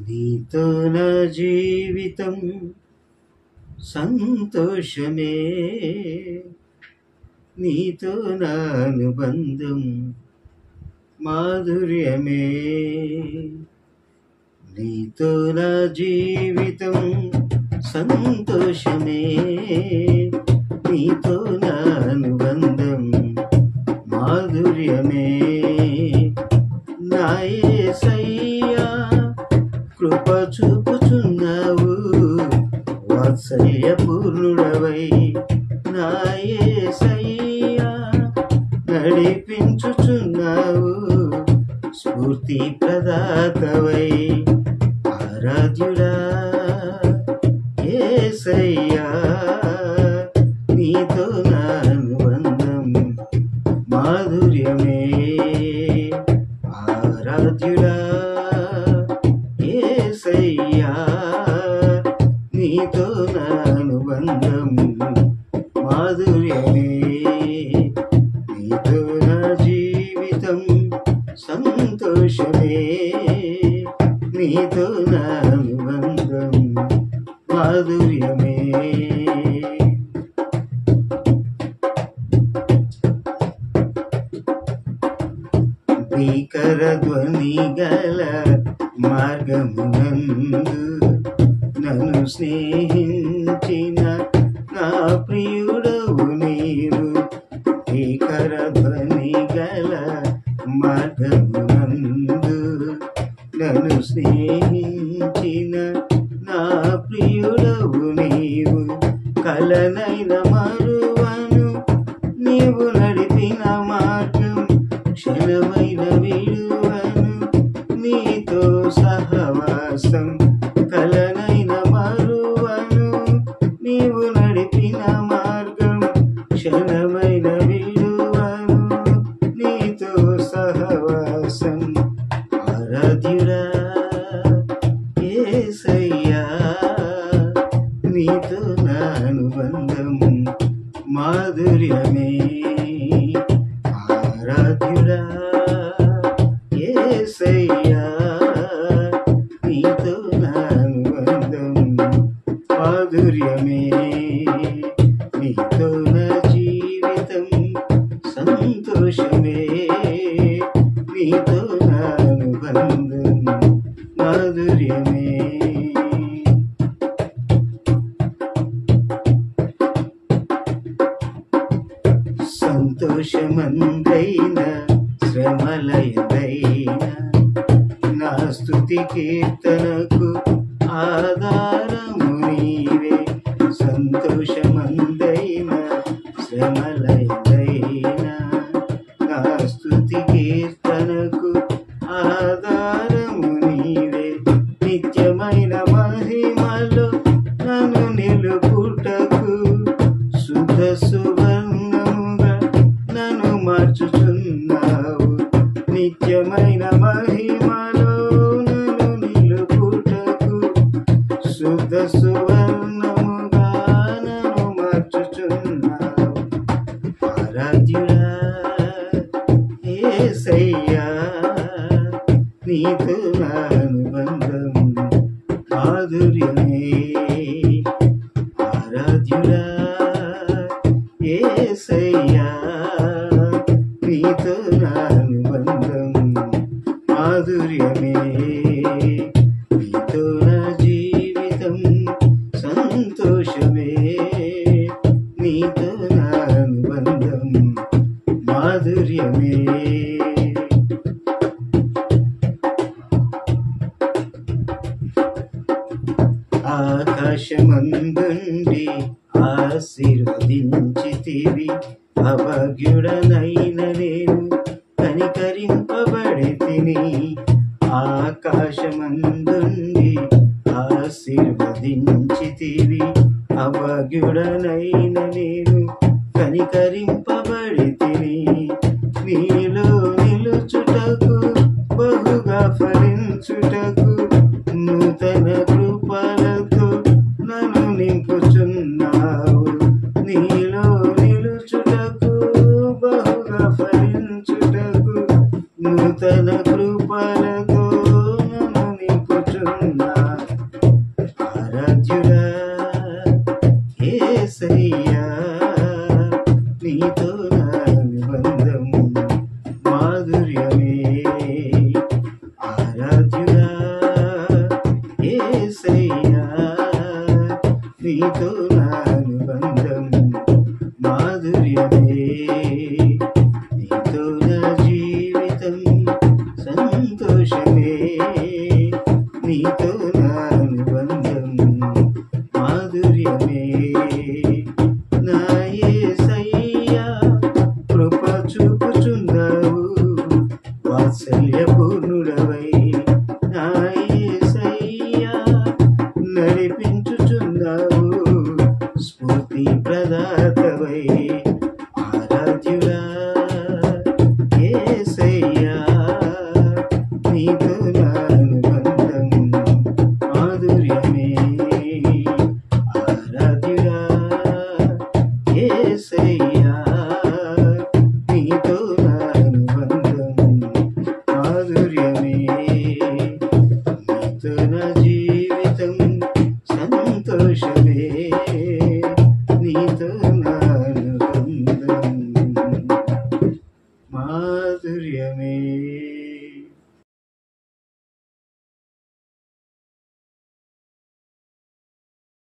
నీతో నా జీవితం సంతోషమే, నీతో నా అనుబంధం మాధుర్యమే. నీతో నా జీవితం సంతోషమే, నీతో నా అనుబంధం మాధుర్యమే. నా యేసయ్యా కృప చూపుచున్నావు, వాత్సల్య పూర్ణుడవై నా యేసయ్యా నడిపించుచున్నావు, స్ఫూర్తి ప్రదాతవై ఆరాధ్యుడా యేసయ్యా. నీతో నా అనుబంధం మాధుర్యమే, ఆరాధ్యుడా యేసయ్యా. నీతో నా అనుబంధం మాధుర్యమే, నీతో నా జీవితం సంతోషమే, నీతో నా అనుబంధం మాధుర్యమే. భీకర ధ్వని గల మార్గమునందు నన్ను స్నేహించిన నా ప్రియుడవు నీవు. భీకర ధ్వని గల మార్గమునందు నన్ను స్నేహించిన నా ప్రియుడవు నీవు. కలనైన మరువను నీవు నడిపిన మార్గం, క్షణమైన విడువను నీతో సహవాసం. కలనైన మరువను నీవు నడిపిన మార్గం, క్షణమైన విడువను నీతో సహవాసం. ఆరాధ్యుడా యేసయ్యా, నీతో నా అనుబంధం మాధుర్యమే. ఆరాధ్యుడా యేసయ్యా, నీతో నా అనుబంధం మాధుర్యమే. నీతో నా జీవితం సంతోషమే, నీతో నా అనుబంధం మాధుర్యమే. సంతోషమందైన శ్రమలయదైన నా స్తుతి కీర్తనకు ఆధారము నీవే. సంతోషమందైన శ్రమలయదైన నా స్తుతి కీర్తనకు ఆధారము నీవే. నిత్యమైన మహిమలో నన్ను నిలుపుటకు శుద్ధ సువర్ణముగా నన్ను మార్చుచున్నావు. నిత్యమైన మహిమలో నన్ను నిలుపుటకు శుద్ధ సువర్ణముగా నన్ను మార్చుచున్నావు. ఆరాధ్యుడా యేసయ్యా, నీతో నా అనుబంధం మాధుర్యమే. ఆరాధ్యుడా యేసయ్యా, నీతో నా అనుబంధం మాధుర్యమే. నీతో నా జీవితం సంతోషమే, నీతో నా అనుబంధం మాధుర్యమే. ఆకాశమందుండి ఆశీర్వదించితివి, అభాగ్యుడనైన నేను కనికరింపబడితిని. ఆకాశమందుండి ఆశీర్వదించితివి, అభాగ్యుడనైన నేను కనికరింపబడితిని. నీలో నిలుచుటకు బహుగా ఫలించుటకు నూతన కృపలతో నన్ను నింపుచున్నావు. నీలో నిలుచుటకు బహుగా ఫలించుటకు నూతన కృపలతో నన్ను నింపుచున్నావు. వాత్సల్యపూర్ణుడవు